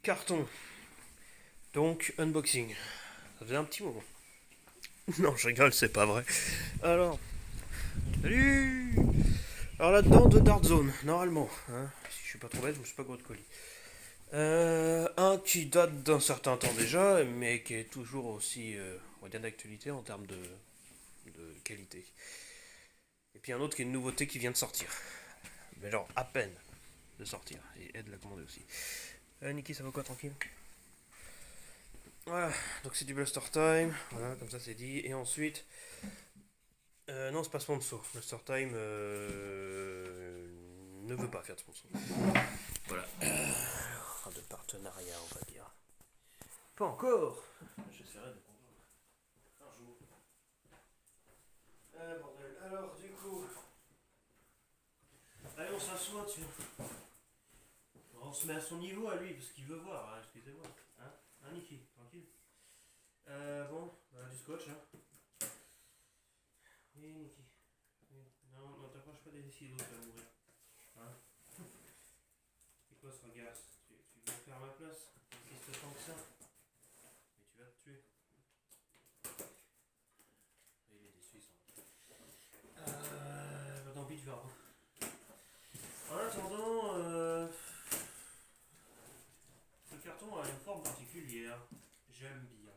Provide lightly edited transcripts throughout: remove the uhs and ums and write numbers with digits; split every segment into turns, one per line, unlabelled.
Carton. Donc, unboxing. Ça faisait un petit moment. Non, je rigole, c'est pas vrai. Alors, salut. Alors là-dedans, deux Dark Zone, normalement. Hein. Si je suis pas trop bête, je me suis pas gros de colis. Un qui date d'un certain temps déjà, mais qui est toujours aussi, on va dire, d'actualité en termes de qualité. Et puis un autre qui est une nouveauté qui vient de sortir. Mais genre, à peine de sortir. Et Ed l'a commandé aussi. Niki, ça va quoi, tranquille? Voilà, donc c'est du Blaster Time, voilà, comme ça c'est dit. Et ensuite, non, c'est pas sponsor. Blaster Time ne veut pas faire de sponsor. Voilà, de partenariat, on va dire. Pas encore. J'essaierai de comprendre un jour. Bordel. Alors, du coup, allez, on s'assoit, tiens. On se met à son niveau à lui, parce qu'il veut voir, hein, excusez-moi. Hein, Niki, tranquille. Bon, bah, du scotch, hein. Oui, Niki. Oui. Non, non, t'approches pas des ciseaux, tu vas mourir. Hein. C'est quoi ce regard? Tu veux faire ma place? T'insistes tant que ça? Mais tu vas te tuer. Il est déçu, il s'en va. Bah tant pis, tu vas. En attendant, ce carton a une forme particulière. J'aime bien.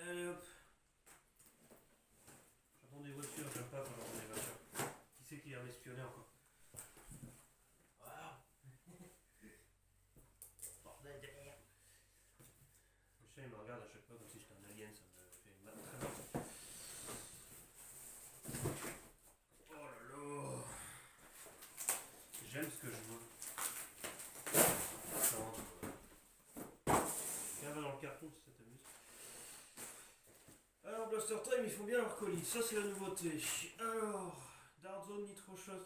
Allez hop. J'entends des voitures, j'aime pas quand j'entends des voitures. Qui c'est qui vient m'espionner encore? Voilà. Bordel de merde. Le chien il me regarde à chaque fois comme si j'étais un alien, ça me fait mal, très mal. Oh là là. J'aime ce que je vois. Viens va dans le carton si ça t'amuse. Alors Blaster Time, ils font bien leur colis, ça c'est la nouveauté. Alors, Dark Zone Nitro Shot,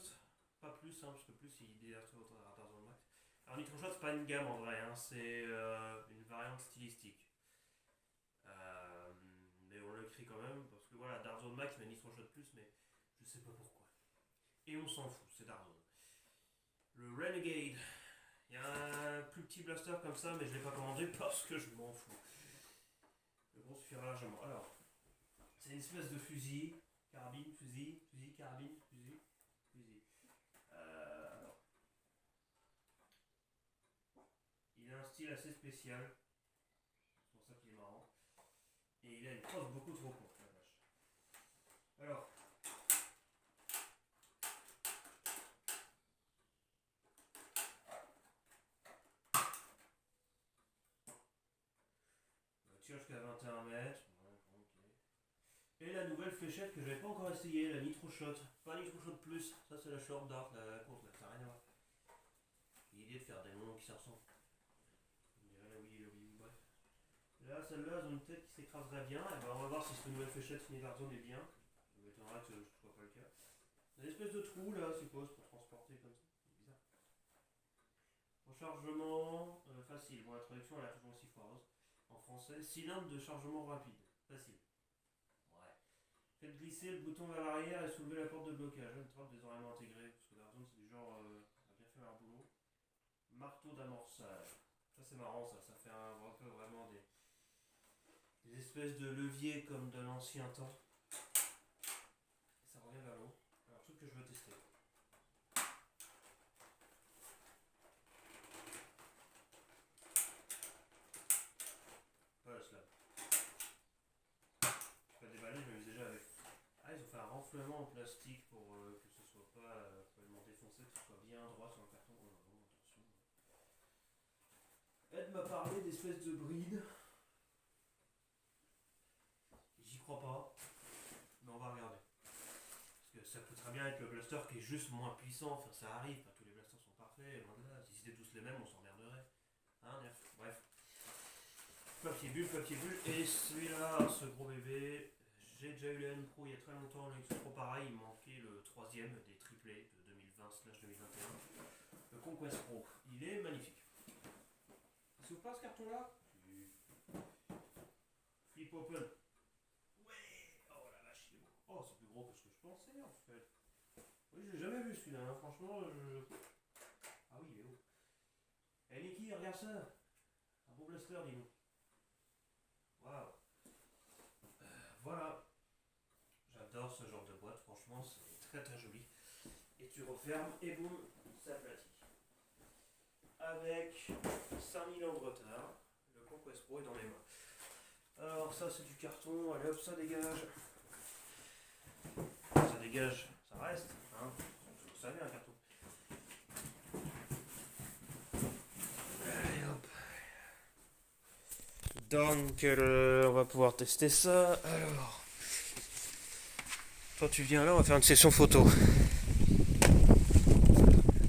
pas plus, hein, parce que plus il est à Dark Zone Max. Alors Nitro Shot c'est pas une gamme en vrai, hein, c'est une variante stylistique. Euh, mais on l'écrit quand même, parce que voilà, Dark Zone Max mais Nitro Shot plus, mais je sais pas pourquoi. Et on s'en fout, c'est Dark Zone. Le Renegade, il y a un plus petit blaster comme ça, mais je l'ai pas commandé parce que je m'en fous. Le gros suffira largement. Alors, c'est une espèce de fusil, carabine, fusil, fusil, carabine, fusil, fusil. Alors, il a un style assez spécial, c'est pour ça qu'il est marrant. Et il a une crosse beaucoup trop courte, la vache. Alors, on tire jusqu'à 21 mètres. Ouais, bon, ok. Et la nouvelle fléchette que j'avais pas encore essayé, la Nitro Shot. Pas Nitro Shot Plus, ça c'est la short dart, la courte, là, ça n'a rien à voir. L'idée de faire des noms qui se ressemblent. On dirait la Wii et la Wii U, bref. Là, celle-là, elles ont une tête qui s'écraserait bien. Et ben, on va voir si cette nouvelle fléchette Fini Dark Zone est bien. Je m'étonnerais que ce soit pas le cas. Il y a une espèce de trou là, je suppose, pour transporter comme ça. C'est bizarre. Rechargement facile. Bon, la traduction elle est toujours aussi foireuse. En français, cylindre de chargement rapide. Facile. Ouais. Faites glisser le bouton vers l'arrière et soulever la porte de blocage. Une trappe désormais intégrée. Parce que Dark Zone, c'est du genre. Ça a bien fait leur boulot. Marteau d'amorçage. Ça, c'est marrant, ça fait un peu vraiment des espèces de leviers comme de l'ancien temps. Et ça revient vers l'eau. Alors, truc que je veux tester. Pas la slab. Je vais pas déballer, je m'amuse déjà avec. Ah, ils ont fait un renflement en plastique pour que ce soit pas complètement défoncé, que ce soit bien droit sur le carton. Oh non, non, attention. Ed m'a parlé d'espèces de brides. J'y crois pas, mais on va regarder. Parce que ça peut très bien être le blaster qui est juste moins puissant. Enfin, ça arrive, pas tous les blasters sont parfaits. Voilà. Si c'était tous les mêmes, on s'emmerderait. Hein, Nerf. Bref. Papier bulle. Et celui-là, ce gros bébé, j'ai déjà eu le N Pro il y a très longtemps, le X Pro pareil, il manquait le troisième des triplés de 2020/2021. Le Conquest Pro. Il est magnifique. Si vous pas ce carton-là, flip open. Ouais. Oh la vache, il est beau. Oh, c'est plus gros que ce que je pensais en fait. Oui, J'ai jamais vu celui-là, hein. Franchement, Ah oui, il est haut. Eh Niki, regarde ça. Un beau blaster, dis-nous. Waouh. Voilà. J'adore ce genre de boîte, franchement, c'est très très joli. Et tu refermes et boum, ça aplatit. Avec 5000 ans de retard, le Conquest Pro est dans les mains. Alors ça c'est du carton, allez hop, ça dégage. Ça dégage, ça reste, hein. Vous savez un carton. Allez hop. Donc on va pouvoir tester ça. Alors, toi tu viens là, on va faire une session photo.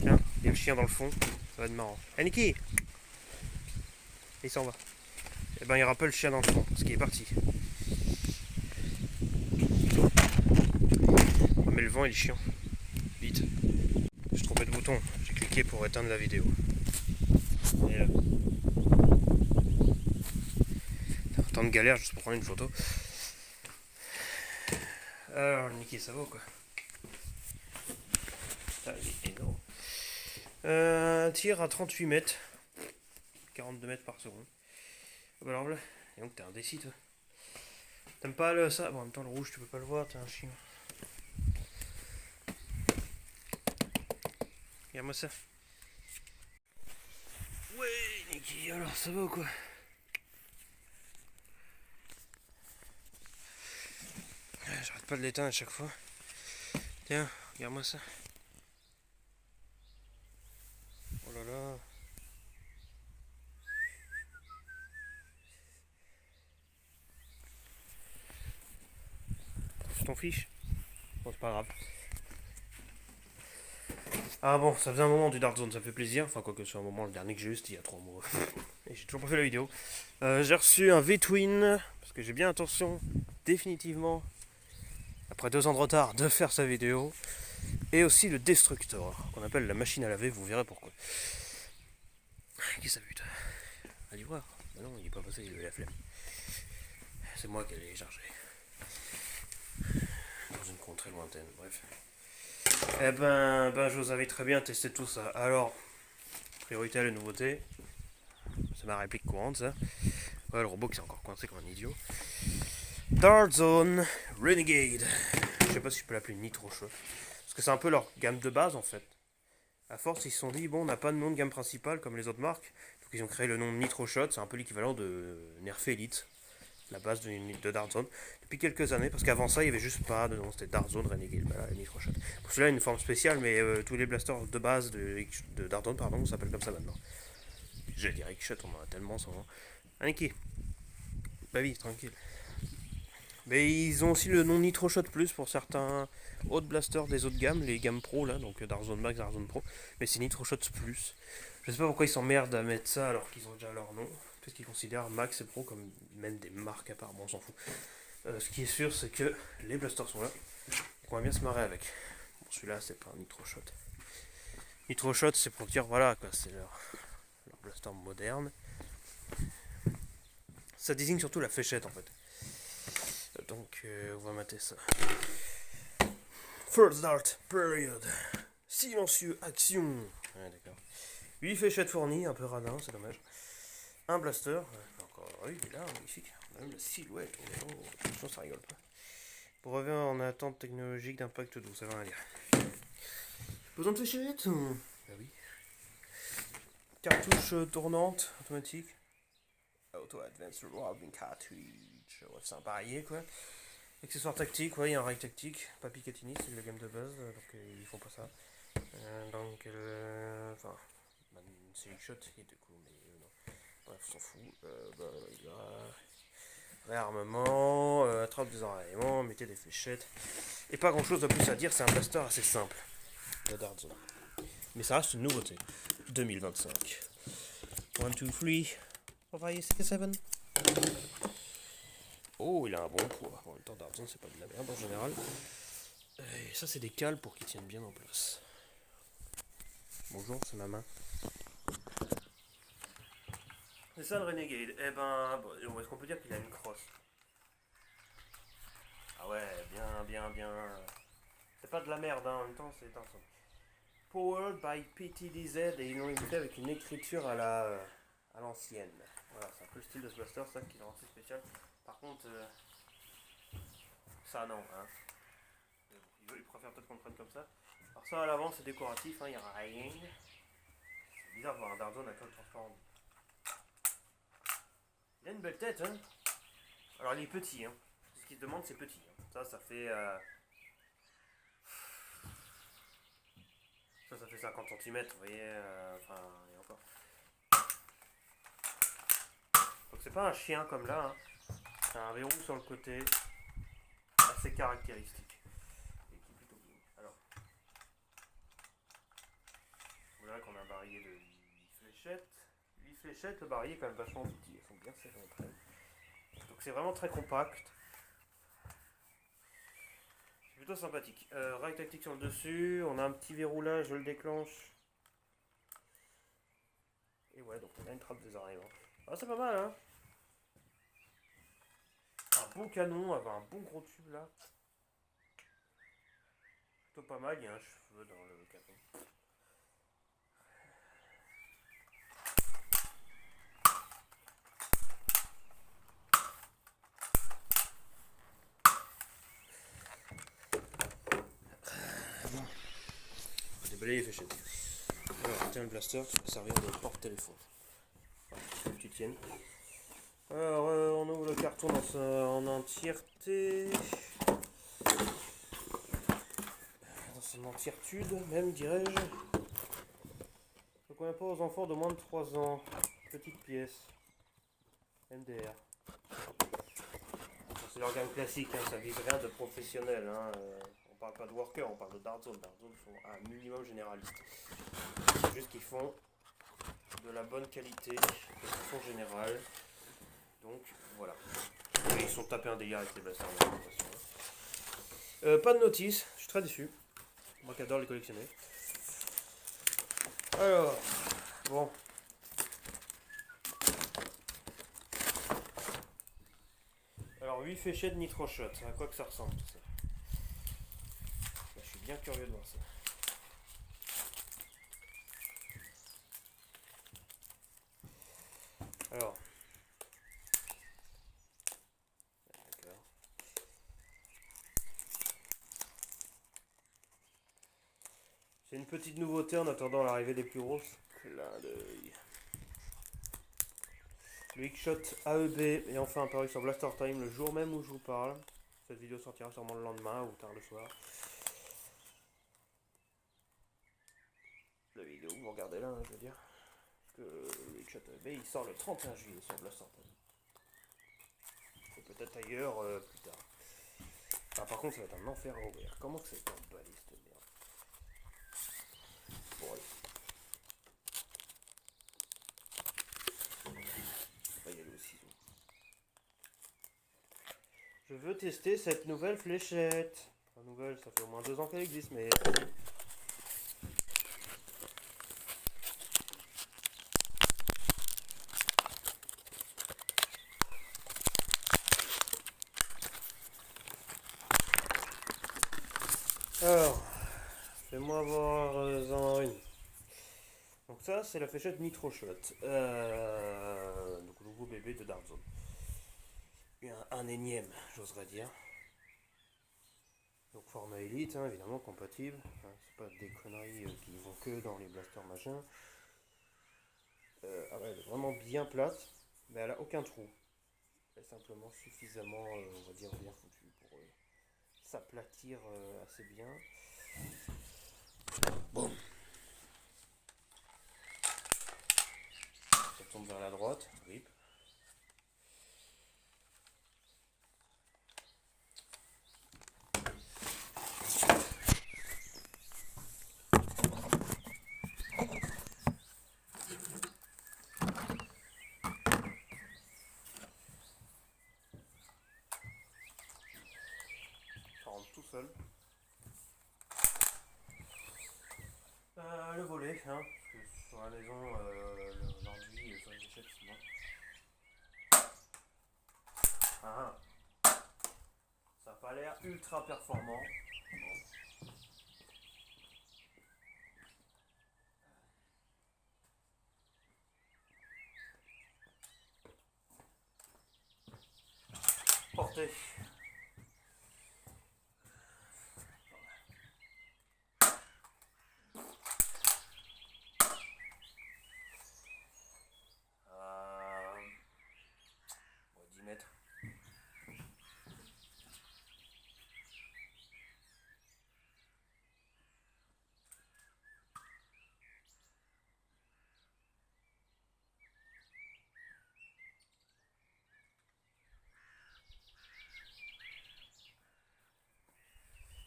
Tiens, il y a le chien dans le fond, ça va être marrant. Hey Niki, il s'en va. Eh ben il rappelle le chien dans le fond, parce qu'il est parti. Mais le vent il est chiant. Vite. Je suis trompé de bouton, j'ai cliqué pour éteindre la vidéo. Et là. Tant de galère juste pour prendre une photo. Alors Niki, ça va ou quoi? Putain, il est énorme. Tir à 38 mètres. 42 mètres par seconde. Bah alors là, et donc t'es indécis toi. T'aimes pas le ça? Bon, en même temps le rouge tu peux pas le voir, t'es un chien. Regarde-moi ça. Ouais Niki, alors ça va ou quoi? J'arrête pas de l'éteindre à chaque fois. Tiens, regarde-moi ça. Oh là là. Tu t'en fiches? Bon, c'est pas grave. Ah bon, ça faisait un moment du Dark Zone, ça fait plaisir. Enfin, quoique c'est un moment, le dernier que j'ai eu, c'était il y a 3 mois. Et j'ai toujours pas fait la vidéo. J'ai reçu un V-Twin, parce que j'ai bien l'intention, définitivement, après 2 ans de retard, de faire sa vidéo. Et aussi le Destructor, qu'on appelle la machine à laver, vous verrez pourquoi. Qu'est-ce que ça bute? Allez voir. Bah non, il est pas passé, il avait la flemme. C'est moi qui allais charger. Dans une contrée lointaine, bref. Eh ben, je vous invite très bien à tester tout ça. Alors, priorité à la nouveauté. C'est ma réplique courante, ça. Ouais, le robot qui s'est encore coincé comme un idiot. Dark Zone Renegade. Je sais pas si je peux l'appeler Nitro Shot. Parce que c'est un peu leur gamme de base, en fait. À force, ils se sont dit, bon, on n'a pas de nom de gamme principale comme les autres marques. Donc, ils ont créé le nom de Nitro Shot. C'est un peu l'équivalent de Nerf Elite. La base de Dark Zone depuis quelques années, parce qu'avant ça il n'y avait juste pas de nom, c'était Dark Zone Renegade, voilà, Nitro Shot. Pour cela une forme spéciale, mais tous les blasters de base de Dark Zone pardon, s'appellent comme ça maintenant. J'allais dire Rickshot, on en a tellement sans nom. Aniki, bah oui, tranquille. Mais ils ont aussi le nom Nitro Shot Plus pour certains autres blasters des autres gammes, les gammes pro là, donc Dark Zone Max, Dark Zone Pro, mais c'est Nitro Shot Plus. Je sais pas pourquoi ils s'emmerdent à mettre ça alors qu'ils ont déjà leur nom. Peut-être qu'ils considèrent Max et Pro comme même des marques à part, bon on s'en fout. Ce qui est sûr c'est que les blasters sont là, on va bien se marrer avec. Bon celui-là c'est pas un Nitro Shot. Nitro Shot c'est pour dire voilà quoi, c'est leur blaster moderne. Ça désigne surtout la fléchette en fait. Donc on va mater ça. First Dart Period. Silencieux Action. Ouais d'accord. 8 fléchettes fournies, un peu radin, c'est dommage. Un blaster, encore, oui, il est là, magnifique. Même la silhouette, oh, ça rigole pas. Brevet en attente technologique d'impact doux, ça veut rien dire. Besoin de fléchettes? Ah oui. Cartouche tournante, automatique. Auto Advanced Revolving Cartridge, ouais, c'est un pareil quoi. Accessoires tactiques, ouais, il y a un rail tactique, pas Picatinny, c'est la gamme de base, donc ils font pas ça. Donc, enfin, c'est Shot qui était cool, mais non. Bref, on s'en fout. Il y a réarmement, attrape des enraillements, mettez des fléchettes. Et pas grand chose de plus à dire, c'est un blaster assez simple de Dark Zone. Mais ça reste une nouveauté. 2025. 1, 2, 3, 5, 6, 7. Oh, il a un bon poids. En même temps, Dark Zone, c'est pas de la merde en général. Et ça, c'est des cales pour qu'ils tiennent bien en place. Bonjour, c'est ma main. C'est ça le Renegade. Eh ben, bon, est-ce qu'on peut dire qu'il a une crosse? Ah ouais, bien. C'est pas de la merde, hein, en même temps, c'est ensemble. Powered by PTDZ, et ils l'ont fait avec une écriture à l'ancienne. Voilà, c'est un peu le style de ce blaster, ça qui le rend assez spécial. Par contre, ça non, hein. Bon, il préfère peut-être qu'on le prenne comme ça. Alors ça à l'avant c'est décoratif, hein, il n'y a rien. C'est bizarre de voir un Darzone à coque transparent. Il a une belle tête, hein. Alors il est petit, hein. Ce qu'il se demande c'est petit. Hein. Ça fait... Ça fait 50 cm, vous voyez, enfin, et encore. Donc c'est pas un chien comme là, hein. C'est un verrou sur le côté, assez caractéristique. Et qui est plutôt bien. Alors, vous verrez qu'on a un barillet de 8 fléchettes. 8 fléchettes, le barillet est quand même vachement petit, elles sont bien serrées entre elles. Donc c'est vraiment très compact. C'est plutôt sympathique. Rail tactique sur le dessus, on a un petit verrou là, je le déclenche. Et ouais, donc on a une trappe des oreilles. Ah, c'est pas mal, hein. Un bon canon, avec un bon gros tube là. Plutôt pas mal, il y a un cheveu dans le canon. On va déballer les fléchettes. Alors, tiens le blaster qui va servir de porte-téléphone. Faut que tu tiennes. Alors, on ouvre le carton en entièreté. Dans son entièretude, même, dirais-je. Donc, on n'a pas aux enfants de moins de 3 ans. Petite pièce. MDR. C'est l'organe classique, hein, ça vise rien de professionnel. Hein. On parle pas de worker, on parle de Darzone. Darzone sont un minimum généraliste. C'est juste qu'ils font de la bonne qualité, de façon générale. Donc voilà. Et ils sont tapés un délire avec les blasters de toute façon. Pas de notice, je suis très déçu. Moi qui adore les collectionner. Alors, bon. Alors 8 fléchettes Nitro Shot, à quoi que ça ressemble tout ça. Là, je suis bien curieux de voir ça. Alors. D'accord. C'est une petite nouveauté en attendant l'arrivée des plus grosses. Clin d'œil. Le X-Shot AEB est enfin apparu sur Blaster Time le jour même où je vous parle. Cette vidéo sortira sûrement le lendemain ou tard le soir. La vidéo, vous regardez là, hein, je veux dire. Que le X-Shot AEB il sort le 31 juillet sur Blaster Time. Et peut-être ailleurs plus tard. Ah, par contre, ça va être un enfer à ouvrir. Comment que c'est emballé cette merde? Bon, allez. On va y aller au ciseau. Je veux tester cette nouvelle fléchette. Enfin, nouvelle, ça fait au moins 2 ans qu'elle existe, mais... Alors, fais-moi voir une. Donc ça, c'est la fléchette Nitro Shot. Donc nouveau bébé de Darzone. Un énième, j'oserais dire. Donc format élite, hein, évidemment, compatible. Hein, c'est pas des conneries qui vont que dans les blasters machin. Ah ouais, elle est vraiment bien plate, mais elle a aucun trou. Elle est simplement suffisamment, on va dire, bien foutue pour s'aplatir assez bien. Bon. Ça tombe vers la droite, rip. Ça rentre tout seul. Le volet, hein, parce que sur la maison, l'enduit sur les échecs, c'est bon. Ah, ça n'a pas l'air ultra performant. Bon. montrer. Bon, 10 mètres.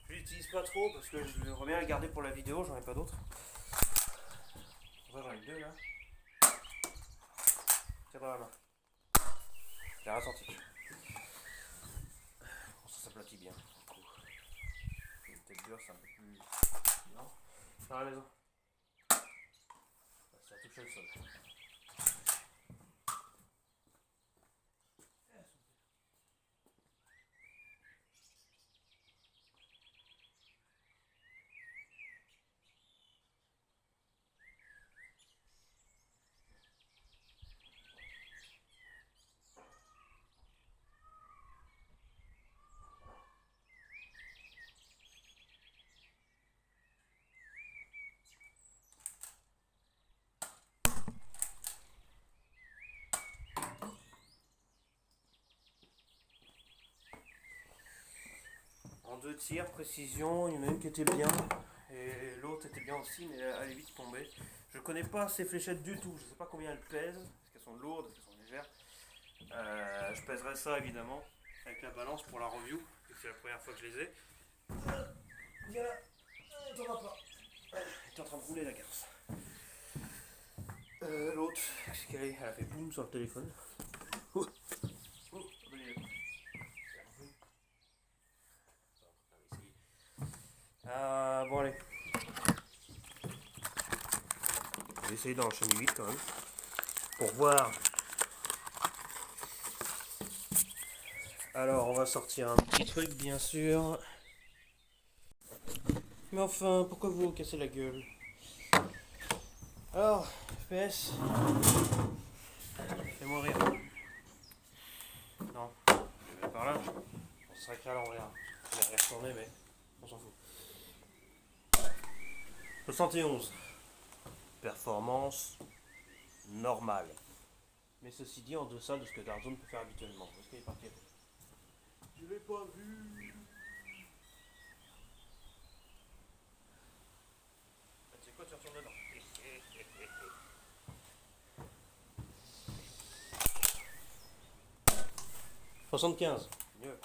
Je l'utilise pas trop parce que je voudrais bien la garder pour la vidéo, j'en ai pas d'autres. J'en ai deux là. Tiens dans la main. J'ai rien senti. Bon, ça s'aplatit bien. Une tête dure, c'est un peu plus. Non. Dans la maison. Ça touche le sol. En 2 tirs, précision, il y en a une qui était bien et l'autre était bien aussi, mais elle est vite tombée. Je connais pas ces fléchettes du tout, je sais pas combien elles pèsent, est-ce qu'elles sont lourdes, est-ce qu'elles sont légères. Je pèserai ça évidemment avec la balance pour la review, c'est la première fois que je les ai. Viens là, t'en vas pas. T'es en train de rouler la garce. L'autre, qu'est-ce qu'elle est? Elle a fait boum sur le téléphone. Bon allez. Je vais essayer d'enchaîner vite quand même. Pour voir. Alors on va sortir un petit truc bien sûr. Mais enfin, pourquoi vous cassez la gueule? Alors, FPS. Fais-moi rire. Non, je vais par là. On se sacré à l'envers. Je vais retourner mais on s'en fout. 71. Performance normale. Mais ceci dit en deçà de ce que Darzone peut faire habituellement. Où est-ce qu'il est parti? Je l'ai pas vu. Tu sais quoi, tu retournes dedans. 75. Mieux.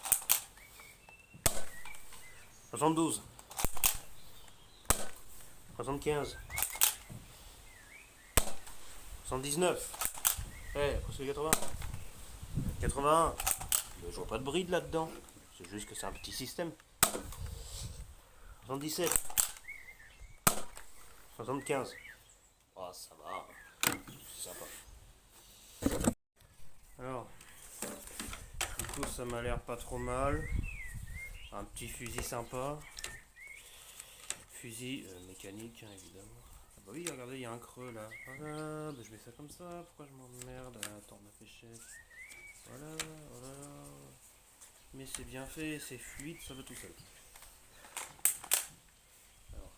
72. 75. 79. Presque 80. 81. Je vois pas de bride là-dedans. C'est juste que c'est un petit système. 77. 75. Oh, ça va. C'est sympa. Alors, du coup, ça m'a l'air pas trop mal. Un petit fusil sympa. Fusil mécanique, hein, évidemment. Ah bah oui, regardez, il y a un creux là. Voilà, bah je mets ça comme ça. Pourquoi je m'emmerde? Attends, ma fléchette. Voilà, voilà. Mais c'est bien fait, c'est fluide, ça va tout seul. Alors,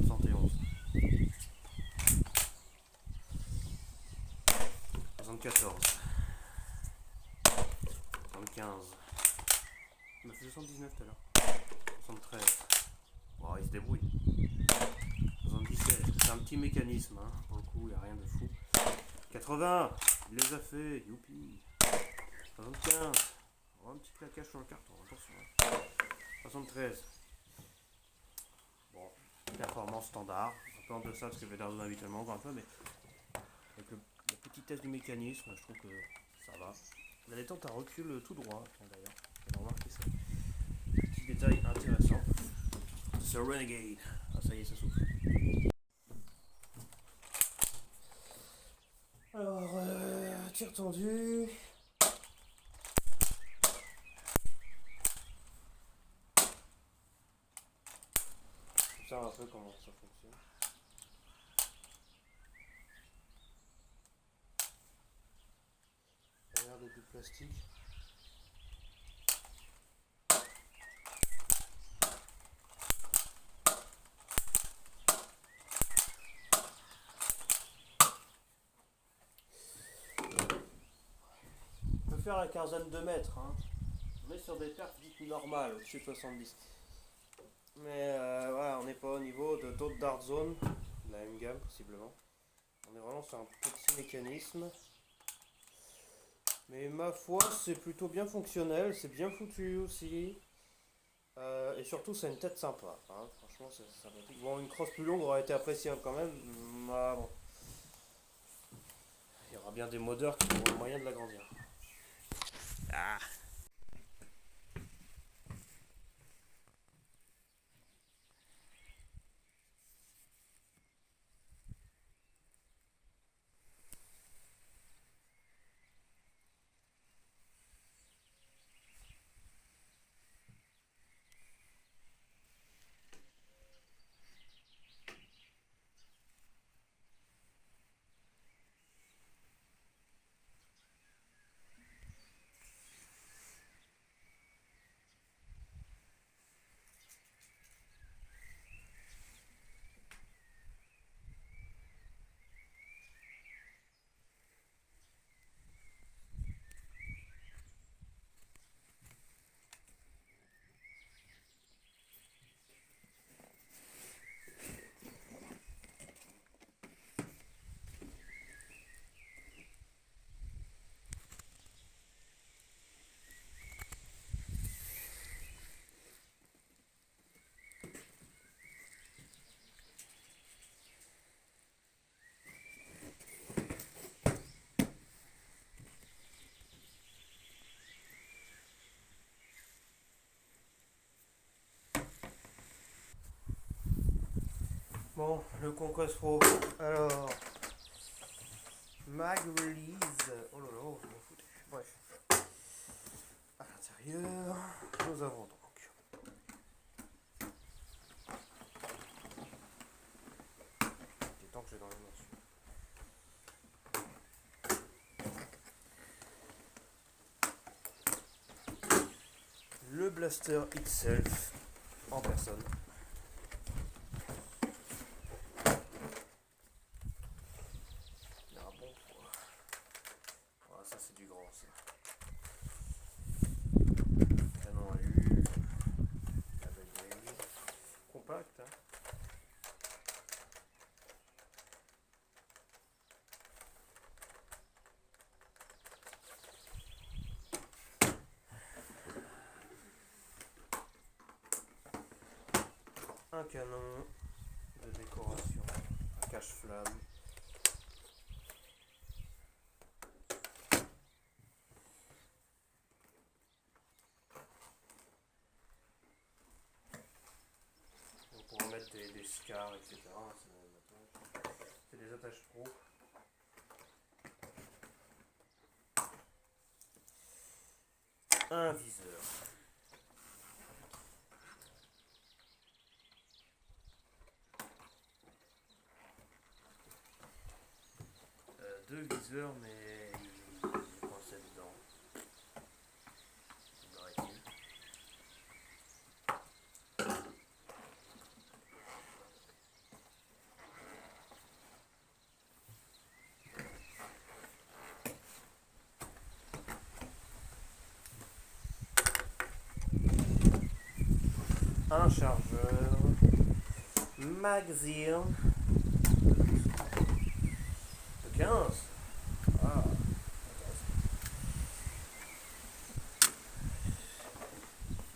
71. 74. 75. Il m'a fait 79 tout à l'heure. 73. Bon, il se débrouille. 77. C'est un petit mécanisme, hein. Pour le coup, il n'y a rien de fou. 80. Il les a fait, youpi. 75. Oh, un petit claquage sur le carton, attention. 73. Bon, performance standard. Un peu en deçà de ce que je vais Darzone habituellement, encore un peu, mais avec la petitesse du mécanisme, je trouve que ça va. La détente à recul tout droit, d'ailleurs. J'ai remarqué ça. Petit détail intéressant. C'est Renegade. Ah, ça y est, ça souffle. Alors, tir tendu. Ça un peu comment ça fonctionne. Ça a l'air d'être du plastique. faire la quinzaine de mètres. Hein. On est sur des perfs dites normales, au-dessus de 70. Mais voilà, on n'est pas au niveau de d'autres Dart Zone, de la même gamme possiblement. On est vraiment sur un petit mécanisme. Mais ma foi, c'est plutôt bien fonctionnel, c'est bien foutu aussi. Et surtout, c'est une tête sympa. Hein. Franchement, c'est sympathique. Bon, une crosse plus longue aurait été appréciable quand même. Mais bon. Il y aura bien des modeurs qui auront le moyen de l'agrandir. Ah. Bon, le Conquest Pro. Alors, Mag Release. Oh là là, je m'en foutais. Bref. À l'intérieur, nous avons donc des temps que j'ai dans les mains. Le blaster itself en personne. Un canon de décoration, un cache-flamme. On pourra mettre des scars, etc. C'est des attaches pro. Un viseur. Deux viseurs, mais il est coincé dedans. Un chargeur. Magazine. 15. Ah.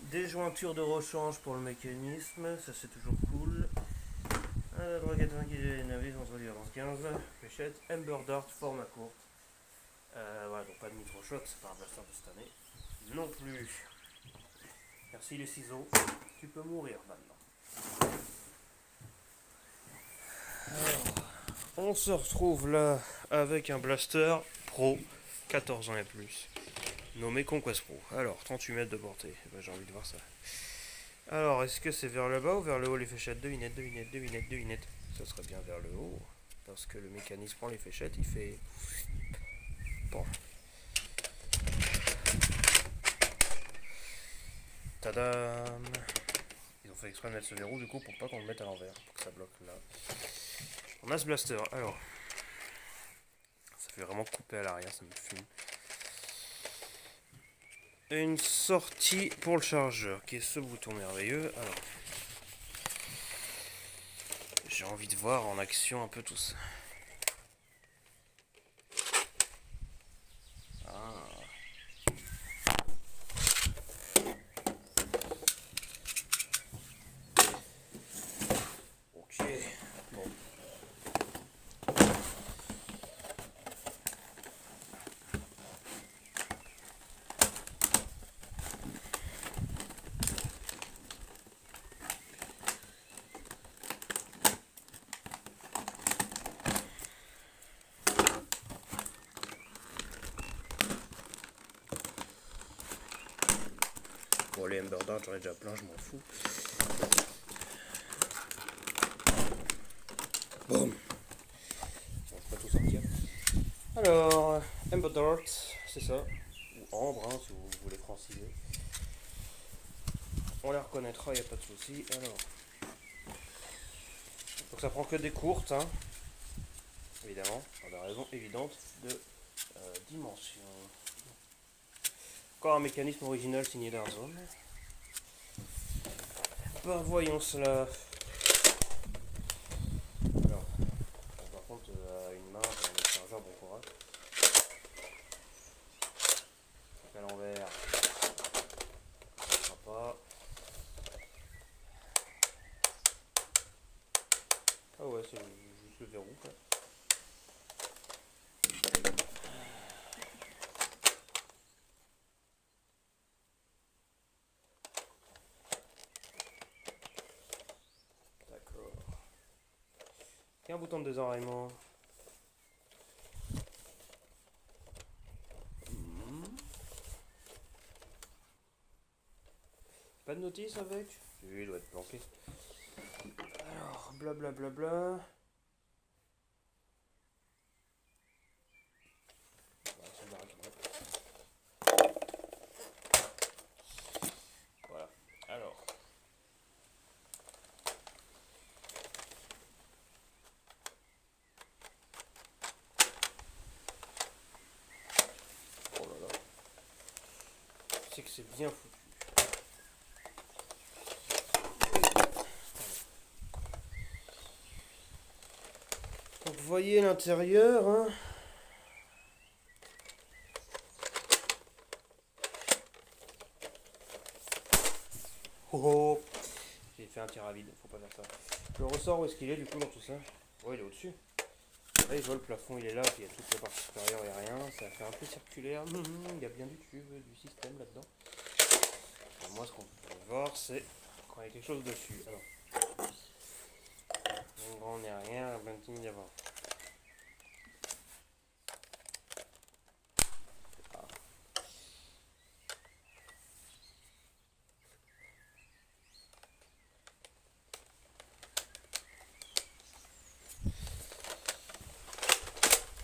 Des jointures de rechange pour le mécanisme, ça c'est toujours cool. À la droite 80 qui est navé contre les 15. Fléchette, Ember Dart, format courte. Voilà, donc pas de nitro shot, c'est pas un blaster de cette année. Non plus. Merci les ciseaux. Tu peux mourir maintenant. Alors, on se retrouve là avec un blaster pro 14 ans et plus. Nommé Conquest Pro. Alors, 38 mètres de portée. Ben, j'ai envie de voir ça. Alors, est-ce que c'est vers le bas ou vers le haut les fléchettes? Devinette. Ça serait bien vers le haut. Parce que le mécanisme prend les fléchettes, il fait... Bon. Tadam! Ils ont fait exprès de mettre ce verrou du coup pour pas qu'on le mette à l'envers. Pour que ça bloque là. On a ce blaster. Alors. Ça fait vraiment couper à l'arrière, ça me fume. une sortie pour le chargeur, qui est ce bouton merveilleux. Alors, j'ai envie de voir en action un peu tout ça. Bon, les Ember Dart, j'en ai déjà plein, je m'en fous. Boum. On va pas tout sortir. Alors, Ember Dart, c'est ça. Ou ambre, hein, si vous voulez franciser. On les reconnaîtra, il n'y a pas de souci. Alors, donc ça prend que des courtes, hein. Évidemment, pour des raisons évidentes de dimension. Encore un mécanisme original signé Darzone. Ben, voyons cela. Alors, par contre, une main, on est chargeur, bon courage. À l'envers, ça ne sera pas. Ah ouais, c'est juste le verrou, quoi. Et un bouton de désenrayement. Pas de notice avec? Oui, il doit être planqué. Alors, blablabla. Bla bla bla. Voilà. Alors. Oh là là. C'est que c'est bien foutu. Donc vous voyez l'intérieur, hein. Oh oh. J'ai fait un tir à vide, faut pas faire ça. Le ressort, où est-ce qu'il est du coup dans tout ça? Ouais, il est au-dessus. Là, je vois le plafond, il est là, puis il y a toute la partie supérieure et rien. Ça fait un peu circulaire. Il y a bien du tube, du système là-dedans. Et moi, ce qu'on peut voir, c'est quand il y a quelque chose dessus. Alors, un grand n'est rien, un petit n'y a pas.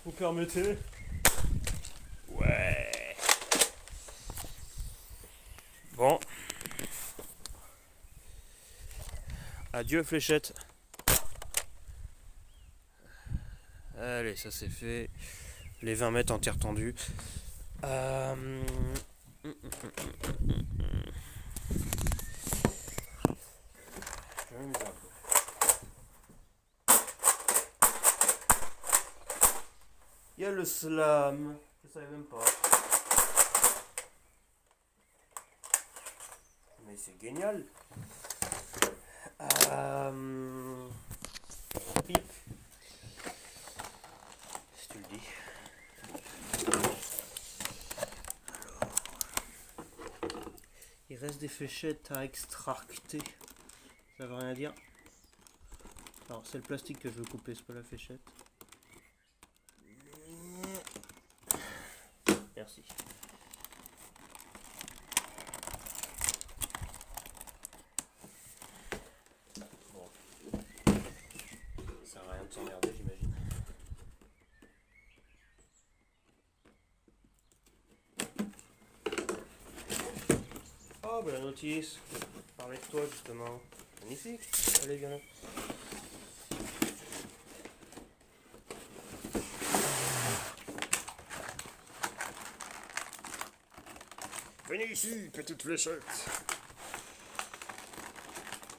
Vous permettez? Ouais. Bon. Adieu fléchette. Allez, ça c'est fait. Les 20 mètres en terre tendue. Il y a le slam. Je savais même pas. Mais c'est génial. Pipe. Si tu le dis. Alors. Il reste des fléchettes à extracter. Ça veut rien dire. Alors c'est le plastique que je veux couper, c'est pas la fléchette. Merci. Bon. Ça sert à rien de s'emmerder, j'imagine. Oh bah la notice. Parler de toi justement. Magnifique. Allez, viens là. Venez.
ici, petite fléchette.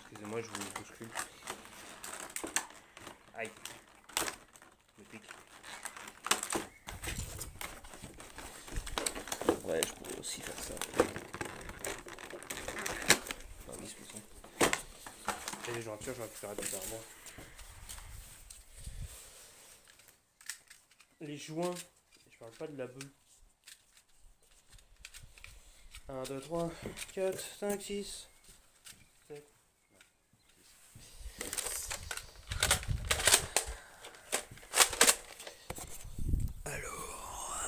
Excusez-moi, je vous bouscule. Aïe. Je me pique. Ouais, je pourrais aussi faire ça. Ah oui, c'est ça. Et les jointures, je vais récupérer des arbres. Les joints, je parle pas de la boule. 1, 2, 3, 4, 5, 6, 7. Alors.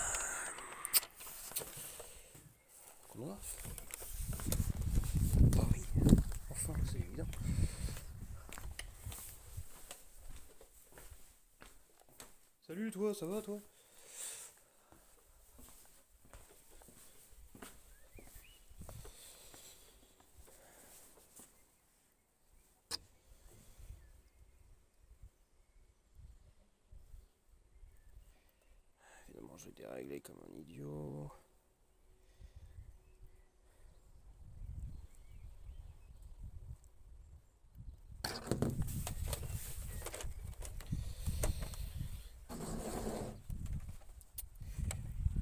Comment? Ah oui, enfin, c'est évident. Salut toi, ça va toi? Évidemment, je vais dérégler comme un idiot.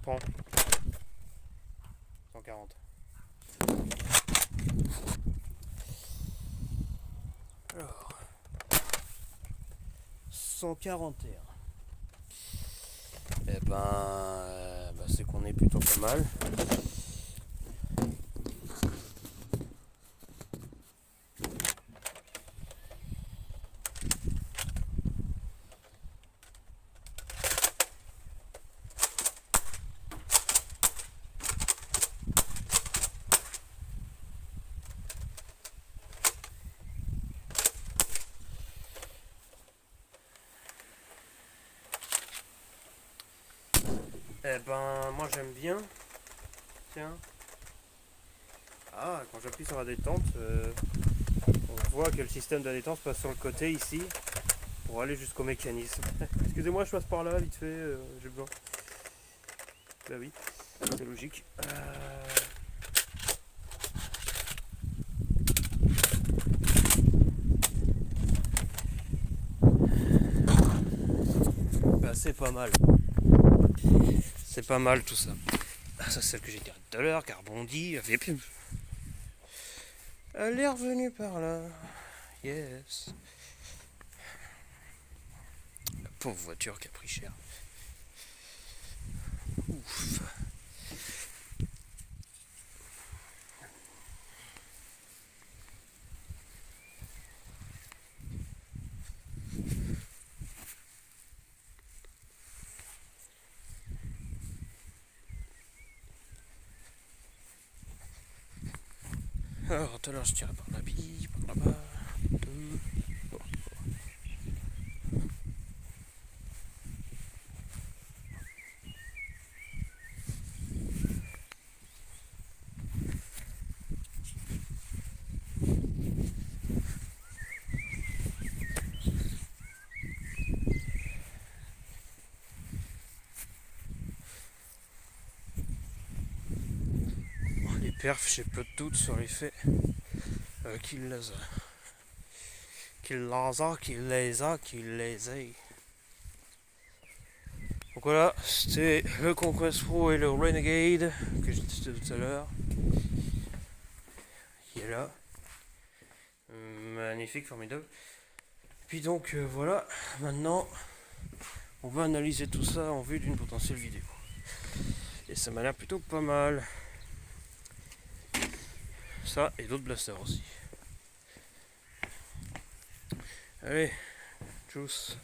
Prends. 140. Alors. 141. Eh ben, c'est qu'on est plutôt pas mal. Eh ben, moi j'aime bien. Tiens. Ah, quand j'appuie sur la détente, on voit que le système de détente passe sur le côté ici pour aller jusqu'au mécanisme. Excusez-moi, je passe par là vite fait, j'ai besoin. Bah oui, c'est logique. Bah c'est pas mal. C'est pas mal tout ça. Ça c'est celle que j'ai tirée tout à l'heure, qui a rebondi. Elle est revenue par là. Yes. La pauvre voiture qui a pris cher. Ouf. Alors tout à l'heure je tirais par la bille, par là-bas. Bon. Les perfs, j'ai peu de doute sur les faits qu'il les a. Qu'il les a. Donc voilà, c'était le Conquest Pro et le Renegade que j'ai testé tout à l'heure. Qui est là. Magnifique, formidable. Puis donc voilà, maintenant on va analyser tout ça en vue d'une potentielle vidéo. Et ça m'a l'air plutôt pas mal. Ça et d'autres blasters aussi. Allez, tchuss.